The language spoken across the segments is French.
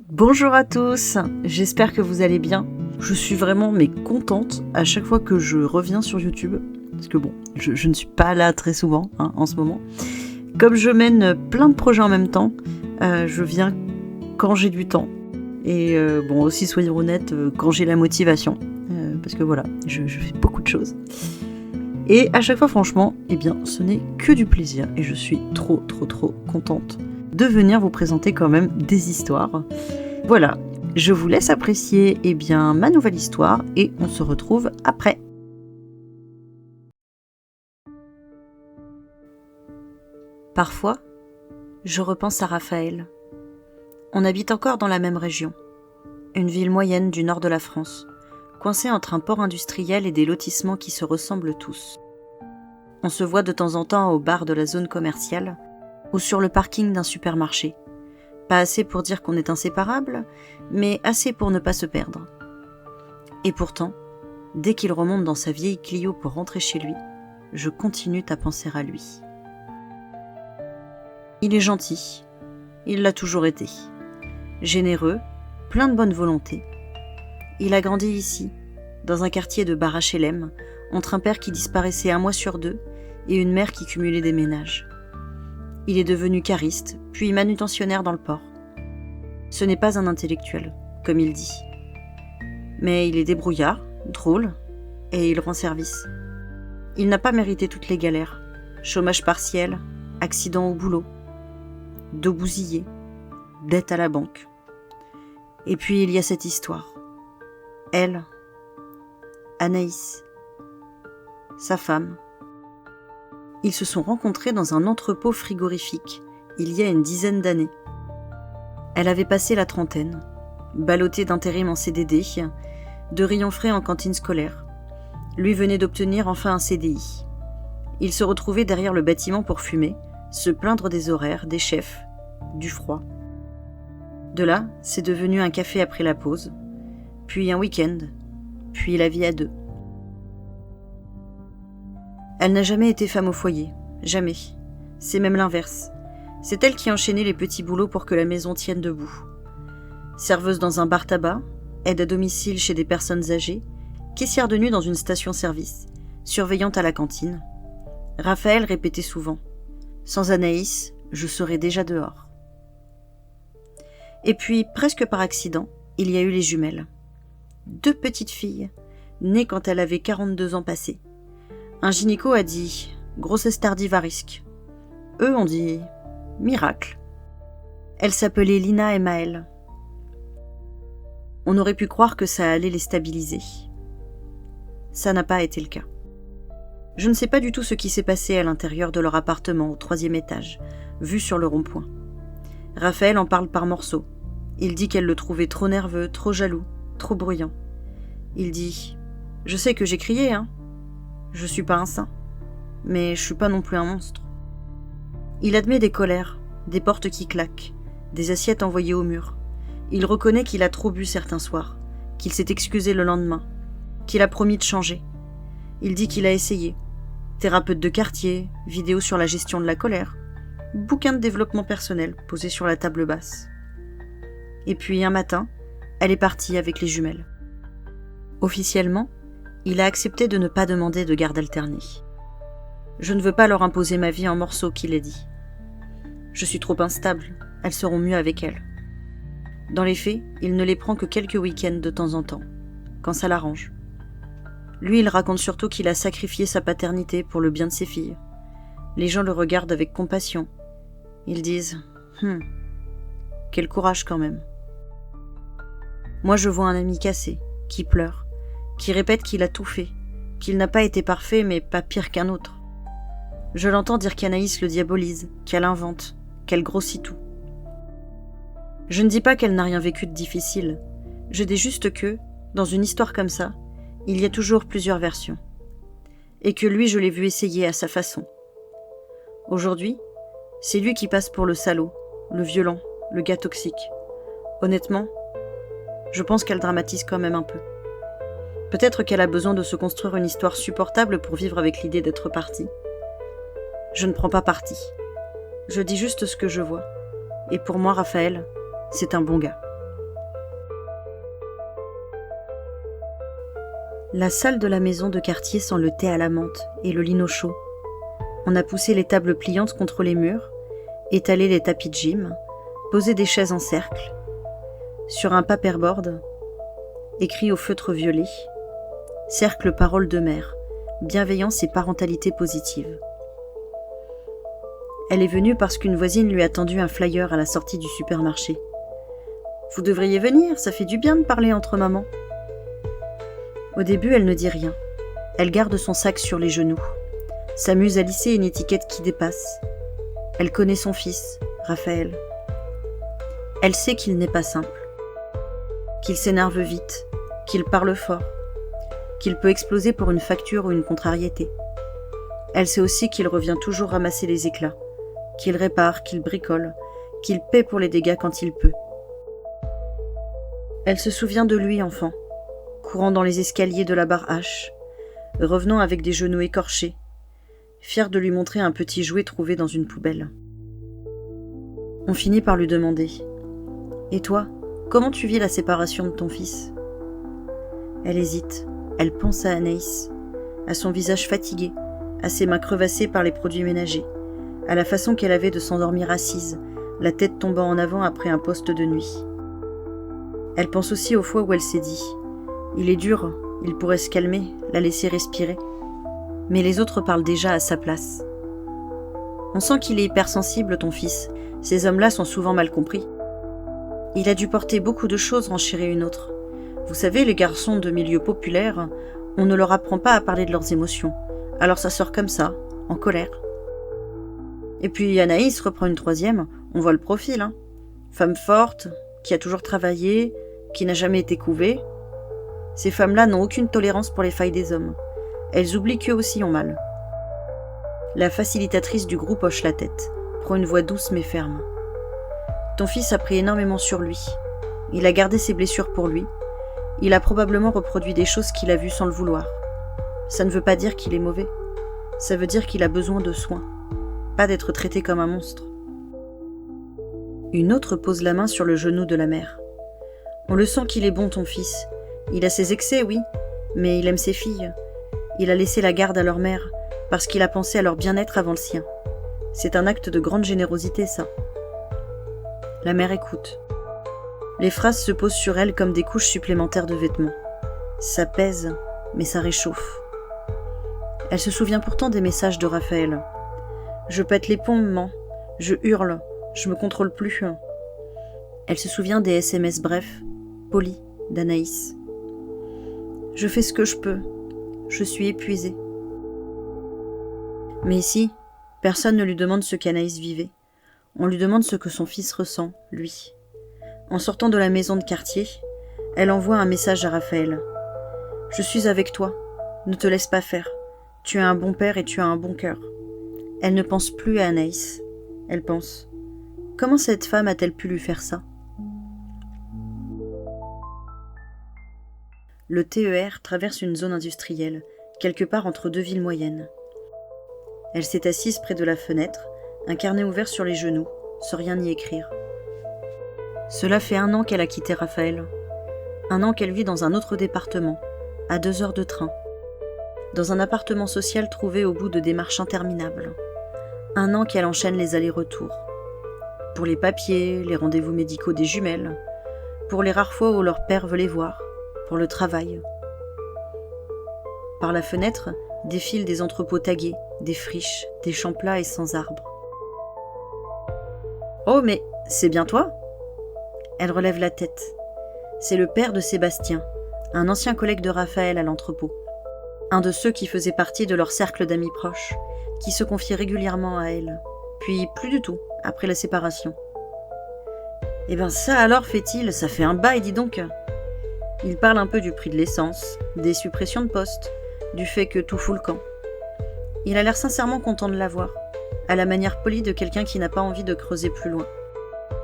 Bonjour à tous, j'espère que vous allez bien. Je suis vraiment contente à chaque fois que je reviens sur YouTube, parce que je ne suis pas là très souvent en ce moment. Comme je mène plein de projets en même temps, je viens quand j'ai du temps. Et aussi soyons honnêtes, quand j'ai la motivation, parce que voilà, je fais beaucoup de choses. Et à chaque fois franchement, ce n'est que du plaisir et je suis trop contente de venir vous présenter quand même des histoires. Voilà, je vous laisse apprécier ma nouvelle histoire et on se retrouve après. Parfois, je repense à Raphaël. On habite encore dans la même région, une ville moyenne du nord de la France, coincée entre un port industriel et des lotissements qui se ressemblent tous. On se voit de temps en temps au bar de la zone commerciale ou sur le parking d'un supermarché. Pas assez pour dire qu'on est inséparables, mais assez pour ne pas se perdre. Et pourtant, dès qu'il remonte dans sa vieille Clio pour rentrer chez lui, je continue à penser à lui. Il est gentil, il l'a toujours été. Généreux, plein de bonne volonté. Il a grandi ici, dans un quartier de bar HLM, entre un père qui disparaissait 1 mois sur 2 et une mère qui cumulait des ménages. Il est devenu cariste, puis manutentionnaire dans le port. Ce n'est pas un intellectuel, comme il dit. Mais il est débrouillard, drôle, et il rend service. Il n'a pas mérité toutes les galères. Chômage partiel, accident au boulot, dos bousillé, dette à la banque. Et puis il y a cette histoire. Elle, Anaïs, sa femme. Ils se sont rencontrés dans un entrepôt frigorifique, il y a une 10aine d'années. Elle avait passé la 30aine, ballottée d'intérim en CDD, de rayons frais en cantine scolaire. Lui venait d'obtenir enfin un CDI. Ils se retrouvaient derrière le bâtiment pour fumer, se plaindre des horaires, des chefs, du froid. De là, c'est devenu un café après la pause, puis un week-end, puis la vie à deux. Elle n'a jamais été femme au foyer, jamais. C'est même l'inverse. C'est elle qui enchaînait les petits boulots pour que la maison tienne debout. Serveuse dans un bar-tabac, aide à domicile chez des personnes âgées, caissière de nuit dans une station-service, surveillante à la cantine. Raphaël répétait souvent « Sans Anaïs, je serais déjà dehors ». Et puis, presque par accident, il y a eu les jumelles. 2 petites filles, nées quand elle avait 42 ans passés. Un gynéco a dit « grossesse tardive à risque ». Eux ont dit « miracle ». Elles s'appelaient Lina et Maëlle. On aurait pu croire que ça allait les stabiliser. Ça n'a pas été le cas. Je ne sais pas du tout ce qui s'est passé à l'intérieur de leur appartement au 3e étage, vu sur le rond-point. Raphaël en parle par morceaux. Il dit qu'elle le trouvait trop nerveux, trop jaloux, trop bruyant. Il dit « je sais que j'ai crié, hein. Je suis pas un saint, mais je suis pas non plus un monstre. » Il admet des colères, des portes qui claquent, des assiettes envoyées au mur. Il reconnaît qu'il a trop bu certains soirs, qu'il s'est excusé le lendemain, qu'il a promis de changer. Il dit qu'il a essayé. Thérapeute de quartier, vidéo sur la gestion de la colère, bouquin de développement personnel posé sur la table basse. Et puis un matin, elle est partie avec les jumelles. Officiellement, il a accepté de ne pas demander de garde alternée. Je ne veux pas leur imposer ma vie en morceaux, qu'il a dit. Je suis trop instable, elles seront mieux avec elle. Dans les faits, il ne les prend que quelques week-ends de temps en temps, quand ça l'arrange. Lui, il raconte surtout qu'il a sacrifié sa paternité pour le bien de ses filles. Les gens le regardent avec compassion. Ils disent « quel courage quand même ». Moi, je vois un ami cassé, qui pleure, qui répète qu'il a tout fait, qu'il n'a pas été parfait, mais pas pire qu'un autre. Je l'entends dire qu'Anaïs le diabolise, qu'elle invente, qu'elle grossit tout. Je ne dis pas qu'elle n'a rien vécu de difficile. Je dis juste que, dans une histoire comme ça, il y a toujours plusieurs versions. Et que lui, je l'ai vu essayer à sa façon. Aujourd'hui, c'est lui qui passe pour le salaud, le violent, le gars toxique. Honnêtement, je pense qu'elle dramatise quand même un peu. Peut-être qu'elle a besoin de se construire une histoire supportable pour vivre avec l'idée d'être partie. Je ne prends pas parti. Je dis juste ce que je vois. Et pour moi, Raphaël, c'est un bon gars. La salle de la maison de quartier sent le thé à la menthe et le lino chaud. On a poussé les tables pliantes contre les murs, étalé les tapis de gym, posé des chaises en cercle. Sur un paperboard, écrit au feutre violet, cercle parole de mère, bienveillance et parentalité positive. Elle est venue parce qu'une voisine lui a tendu un flyer à la sortie du supermarché. « Vous devriez venir, ça fait du bien de parler entre mamans. » Au début, elle ne dit rien. Elle garde son sac sur les genoux, s'amuse à lisser une étiquette qui dépasse. Elle connaît son fils, Raphaël. Elle sait qu'il n'est pas simple, qu'il s'énerve vite, qu'il parle fort, qu'il peut exploser pour une facture ou une contrariété. Elle sait aussi qu'il revient toujours ramasser les éclats, qu'il répare, qu'il bricole, qu'il paie pour les dégâts quand il peut. Elle se souvient de lui, enfant, courant dans les escaliers de la barre H, revenant avec des genoux écorchés, fier de lui montrer un petit jouet trouvé dans une poubelle. On finit par lui demander « Et toi, comment tu vis la séparation de ton fils ?» Elle hésite, elle pense à Anaïs, à son visage fatigué, à ses mains crevassées par les produits ménagers, à la façon qu'elle avait de s'endormir assise, la tête tombant en avant après un poste de nuit. Elle pense aussi aux fois où elle s'est dit « Il est dur, il pourrait se calmer, la laisser respirer. » Mais les autres parlent déjà à sa place. On sent qu'il est hypersensible, ton fils. Ces hommes-là sont souvent mal compris. Il a dû porter beaucoup de choses, renchérit une autre. Vous savez, les garçons de milieu populaire, on ne leur apprend pas à parler de leurs émotions. Alors ça sort comme ça, en colère. Et puis Anaïs reprend une troisième, on voit le profil. Femme forte, qui a toujours travaillé, qui n'a jamais été couvée. Ces femmes-là n'ont aucune tolérance pour les failles des hommes. Elles oublient qu'eux aussi ont mal. La facilitatrice du groupe hoche la tête, prend une voix douce mais ferme. Ton fils a pris énormément sur lui. Il a gardé ses blessures pour lui. Il a probablement reproduit des choses qu'il a vues sans le vouloir. Ça ne veut pas dire qu'il est mauvais. Ça veut dire qu'il a besoin de soins. Pas d'être traité comme un monstre. Une autre pose la main sur le genou de la mère. On le sent qu'il est bon, ton fils. Il a ses excès, oui, mais il aime ses filles. Il a laissé la garde à leur mère, parce qu'il a pensé à leur bien-être avant le sien. C'est un acte de grande générosité, ça. La mère écoute. Les phrases se posent sur elle comme des couches supplémentaires de vêtements. Ça pèse, mais ça réchauffe. Elle se souvient pourtant des messages de Raphaël. Je pète les plombs, maman. Je hurle. Je me contrôle plus. Elle se souvient des SMS brefs, polis, d'Anaïs. Je fais ce que je peux. Je suis épuisée. Mais ici, personne ne lui demande ce qu'Anaïs vivait. On lui demande ce que son fils ressent, lui. En sortant de la maison de quartier, elle envoie un message à Raphaël. « Je suis avec toi. Ne te laisse pas faire. Tu as un bon père et tu as un bon cœur. » Elle ne pense plus à Anaïs. Elle pense « Comment cette femme a-t-elle pu lui faire ça ?» Le TER traverse une zone industrielle, quelque part entre deux villes moyennes. Elle s'est assise près de la fenêtre, un carnet ouvert sur les genoux, sans rien y écrire. Cela fait 1 an qu'elle a quitté Raphaël. 1 an qu'elle vit dans un autre département, à 2 heures de train. Dans un appartement social trouvé au bout de démarches interminables. 1 an qu'elle enchaîne les allers-retours. Pour les papiers, les rendez-vous médicaux des jumelles, pour les rares fois où leur père veut les voir, pour le travail. Par la fenêtre, défilent des entrepôts tagués, des friches, des champs plats et sans arbres. « Oh, mais c'est bien toi ?» Elle relève la tête. C'est le père de Sébastien, un ancien collègue de Raphaël à l'entrepôt. Un de ceux qui faisaient partie de leur cercle d'amis proches, qui se confiait régulièrement à elle, puis plus du tout, après la séparation. « Eh ben ça alors, fait-il, ça fait un bail, dis donc !» Il parle un peu du prix de l'essence, des suppressions de postes, du fait que tout fout le camp. Il a l'air sincèrement content de la voir, à la manière polie de quelqu'un qui n'a pas envie de creuser plus loin.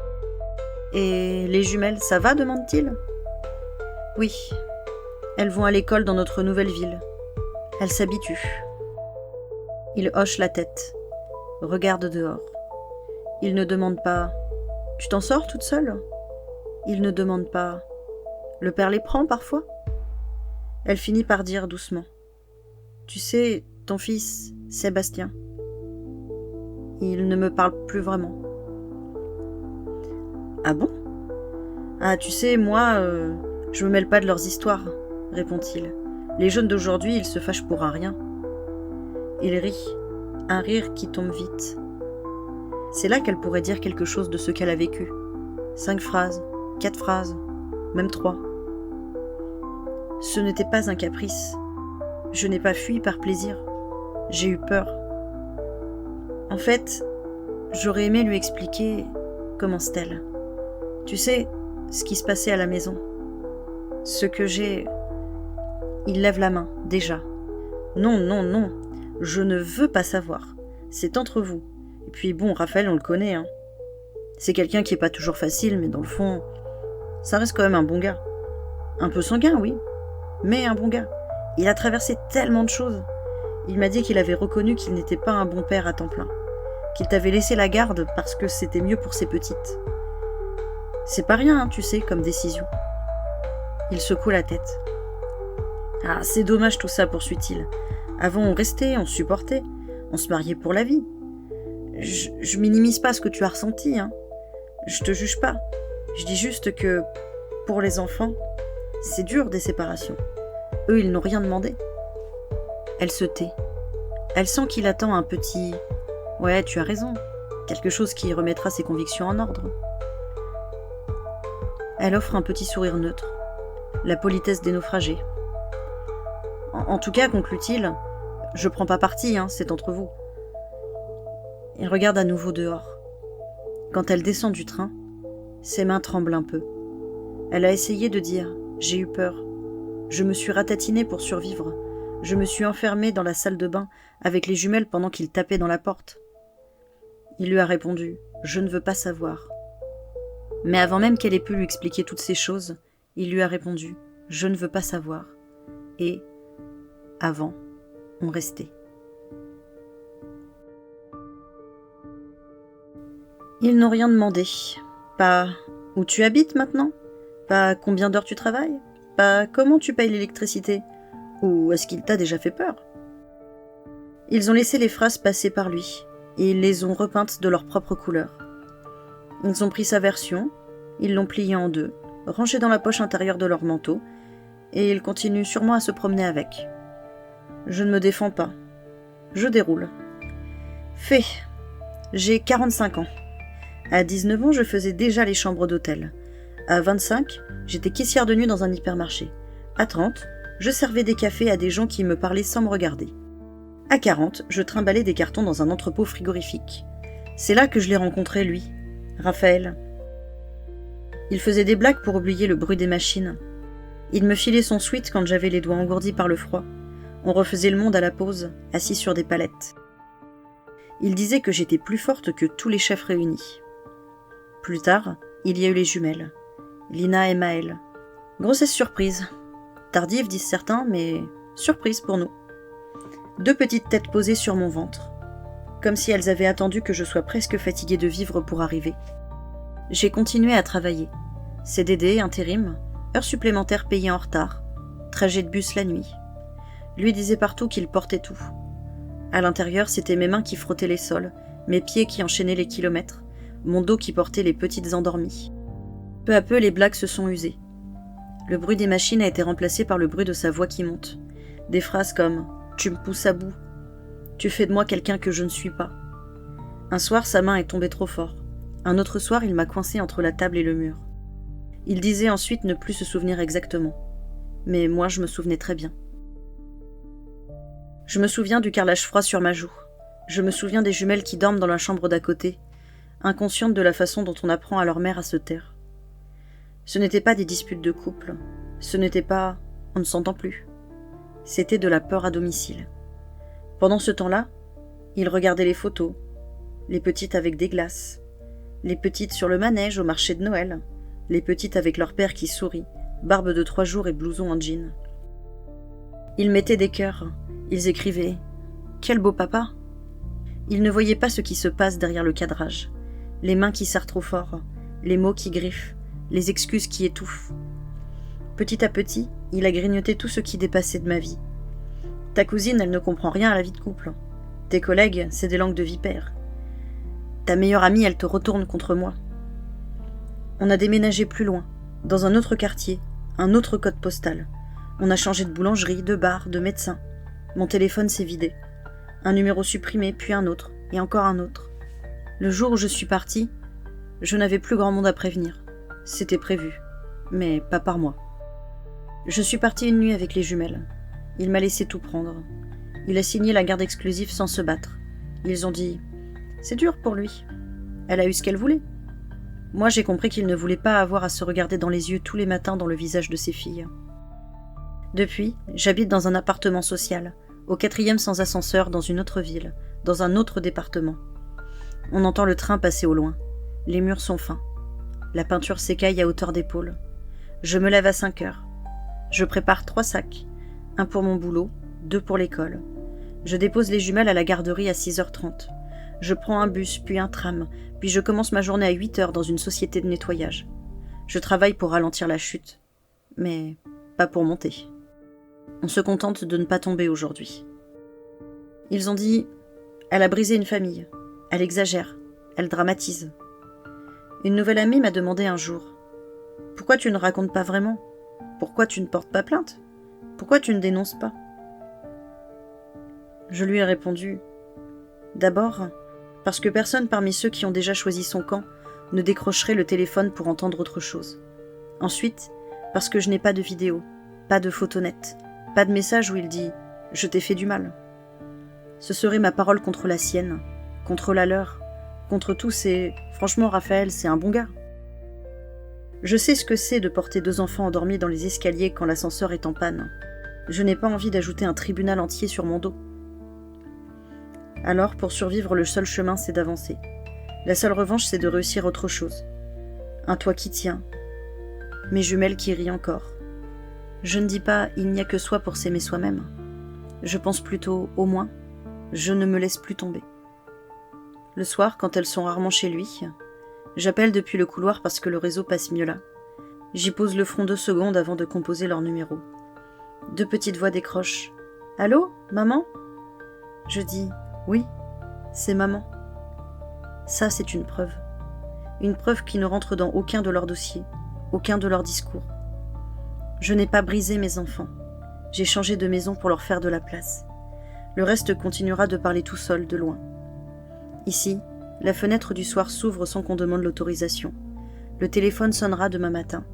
« Et les jumelles, ça va ?» demande-t-il. « Oui, elles vont à l'école dans notre nouvelle ville. Elles s'habituent. » Il hoche la tête, regarde dehors. Il ne demande pas « Tu t'en sors toute seule ?» Il ne demande pas « Le père les prend parfois ?» Elle finit par dire doucement. Tu sais, ton fils, Sébastien, il ne me parle plus vraiment. Ah bon? Ah, tu sais, moi, je me mêle pas de leurs histoires, répond-il. Les jeunes d'aujourd'hui, ils se fâchent pour un rien. Il rit, un rire qui tombe vite. C'est là qu'elle pourrait dire quelque chose de ce qu'elle a vécu. 5 phrases, 4 phrases, même 3. Ce n'était pas un caprice. Je n'ai pas fui par plaisir. J'ai eu peur. En fait, j'aurais aimé lui expliquer, commence-t-elle. Tu sais, ce qui se passait à la maison. Ce que j'ai... Il lève la main, déjà. Non, non, non, je ne veux pas savoir. C'est entre vous. Et puis bon, Raphaël, on le connaît, hein. C'est quelqu'un qui est pas toujours facile, mais dans le fond, ça reste quand même un bon gars. Un peu sanguin, oui, mais un bon gars. Il a traversé tellement de choses. Il m'a dit qu'il avait reconnu qu'il n'était pas un bon père à temps plein. Qu'il t'avait laissé la garde parce que c'était mieux pour ses petites. C'est pas rien, hein, tu sais, comme décision. Il secoue la tête. Ah, c'est dommage tout ça, poursuit-il. Avant, on restait, on supportait, on se mariait pour la vie. Je minimise pas ce que tu as ressenti, hein. Je te juge pas. Je dis juste que, pour les enfants, c'est dur des séparations. Eux, ils n'ont rien demandé. Elle se tait. Elle sent qu'il attend un petit « Ouais, tu as raison », quelque chose qui remettra ses convictions en ordre. Elle offre un petit sourire neutre. La politesse des naufragés. En tout cas, conclut-il, je prends pas parti, hein, c'est entre vous. Il regarde à nouveau dehors. Quand elle descend du train, ses mains tremblent un peu. Elle a essayé de dire « J'ai eu peur. Je me suis ratatinée pour survivre. Je me suis enfermée dans la salle de bain avec les jumelles pendant qu'il tapait dans la porte. » Il lui a répondu « Je ne veux pas savoir. » Mais avant même qu'elle ait pu lui expliquer toutes ces choses, il lui a répondu « Je ne veux pas savoir. » Et, avant, on restait. Ils n'ont rien demandé. Pas « Où tu habites maintenant ?» Pas « Combien d'heures tu travailles ?» Pas « Comment tu payes l'électricité ?» Ou « Est-ce qu'il t'a déjà fait peur ?» Ils ont laissé les phrases passer par lui, et ils les ont repeintes de leur propre couleur. Ils ont pris sa version, ils l'ont pliée en deux, rangée dans la poche intérieure de leur manteau, et ils continuent sûrement à se promener avec. Je ne me défends pas. Je déroule. Fait. J'ai 45 ans. À 19 ans, je faisais déjà les chambres d'hôtel. À 25, j'étais caissière de nuit dans un hypermarché. À 30, je servais des cafés à des gens qui me parlaient sans me regarder. À 40, je trimballais des cartons dans un entrepôt frigorifique. C'est là que je l'ai rencontré, lui, Raphaël. Il faisait des blagues pour oublier le bruit des machines. Il me filait son sweat quand j'avais les doigts engourdis par le froid. On refaisait le monde à la pause, assis sur des palettes. Il disait que j'étais plus forte que tous les chefs réunis. Plus tard, il y a eu les jumelles, Lina et Maëlle. Grossesse surprise. Tardive, disent certains, mais surprise pour nous. 2 petites têtes posées sur mon ventre, comme si elles avaient attendu que je sois presque fatiguée de vivre pour arriver. J'ai continué à travailler. CDD, intérim, heures supplémentaires payées en retard, trajet de bus la nuit. Lui disait partout qu'il portait tout. À l'intérieur, c'était mes mains qui frottaient les sols, mes pieds qui enchaînaient les kilomètres, mon dos qui portait les petites endormies. Peu à peu, les blagues se sont usées. Le bruit des machines a été remplacé par le bruit de sa voix qui monte. Des phrases comme « Tu me pousses à bout »,« Tu fais de moi quelqu'un que je ne suis pas ». Un soir, sa main est tombée trop fort. Un autre soir, il m'a coincé entre la table et le mur. Il disait ensuite ne plus se souvenir exactement. Mais moi, je me souvenais très bien. Je me souviens du carrelage froid sur ma joue. Je me souviens des jumelles qui dorment dans la chambre d'à côté, inconscientes de la façon dont on apprend à leur mère à se taire. Ce n'était pas des disputes de couple. Ce n'était pas « on ne s'entend plus ». C'était de la peur à domicile. Pendant ce temps-là, il regardait les photos, les petites avec des glaces, les petites sur le manège au marché de Noël, les petites avec leur père qui sourit, barbe de 3 jours et blouson en jean. Ils mettaient des cœurs, ils écrivaient « Quel beau papa !» Ils ne voyaient pas ce qui se passe derrière le cadrage, les mains qui serrent trop fort, les mots qui griffent, les excuses qui étouffent. Petit à petit, Il a grignoté tout ce qui dépassait de ma vie. Ta cousine, elle ne comprend rien à la vie de couple. Tes collègues, c'est des langues de vipère. Ta meilleure amie, elle te retourne contre moi. On a déménagé plus loin, dans un autre quartier, un autre code postal. On a changé de boulangerie, de bar, de médecin. Mon téléphone s'est vidé. Un numéro supprimé, puis un autre, et encore un autre. Le jour où je suis partie, je n'avais plus grand monde à prévenir. C'était prévu, mais pas par moi. Je suis partie une nuit avec les jumelles. Il m'a laissé tout prendre. Il a signé la garde exclusive sans se battre. Ils ont dit « C'est dur pour lui. Elle a eu ce qu'elle voulait. » Moi, j'ai compris qu'il ne voulait pas avoir à se regarder dans les yeux tous les matins dans le visage de ses filles. Depuis, j'habite dans un appartement social, au 4e sans ascenseur dans une autre ville, dans un autre département. On entend le train passer au loin. Les murs sont fins. La peinture s'écaille à hauteur d'épaule. Je me lève à 5 heures. Je prépare 3 sacs, un pour mon boulot, 2 pour l'école. Je dépose les jumelles à la garderie à 6h30. Je prends un bus, puis un tram, puis je commence ma journée à 8h dans une société de nettoyage. Je travaille pour ralentir la chute, mais pas pour monter. On se contente de ne pas tomber aujourd'hui. Ils ont dit « Elle a brisé une famille. Elle exagère. Elle dramatise. » Une nouvelle amie m'a demandé un jour « Pourquoi tu ne racontes pas vraiment ? Pourquoi tu ne portes pas plainte ? Pourquoi tu ne dénonces pas ?» Je lui ai répondu « D'abord, parce que personne parmi ceux qui ont déjà choisi son camp ne décrocherait le téléphone pour entendre autre chose. Ensuite, parce que je n'ai pas de vidéo, pas de photo nette, pas de message où il dit « Je t'ai fait du mal ». Ce serait ma parole contre la sienne, contre la leur, contre tous et franchement Raphaël, c'est un bon gars. Je sais ce que c'est de porter 2 enfants endormis dans les escaliers quand l'ascenseur est en panne. Je n'ai pas envie d'ajouter un tribunal entier sur mon dos. Alors, pour survivre, le seul chemin, c'est d'avancer. La seule revanche, c'est de réussir autre chose. Un toit qui tient. Mes jumelles qui rient encore. Je ne dis pas « il n'y a que soi pour s'aimer soi-même ». Je pense plutôt « au moins, je ne me laisse plus tomber ». Le soir, quand elles sont rarement chez lui, j'appelle depuis le couloir parce que le réseau passe mieux là. J'y pose le front 2 secondes avant de composer leur numéro. 2 petites voix décrochent. « Allô, maman ?» Je dis « oui, c'est maman ». Ça, c'est une preuve. Une preuve qui ne rentre dans aucun de leurs dossiers, aucun de leurs discours. Je n'ai pas brisé mes enfants. J'ai changé de maison pour leur faire de la place. Le reste continuera de parler tout seul, de loin. Ici, la fenêtre du soir s'ouvre sans qu'on demande l'autorisation. Le téléphone sonnera demain matin,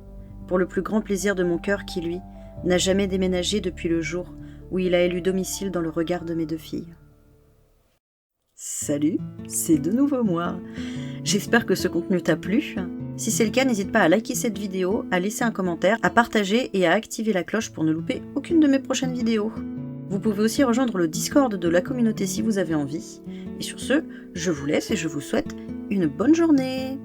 pour le plus grand plaisir de mon cœur qui, lui, n'a jamais déménagé depuis le jour où il a élu domicile dans le regard de mes 2 filles. Salut, c'est de nouveau moi. J'espère que ce contenu t'a plu. Si c'est le cas, n'hésite pas à liker cette vidéo, à laisser un commentaire, à partager et à activer la cloche pour ne louper aucune de mes prochaines vidéos. Vous pouvez aussi rejoindre le Discord de la communauté si vous avez envie. Et sur ce, je vous laisse et je vous souhaite une bonne journée.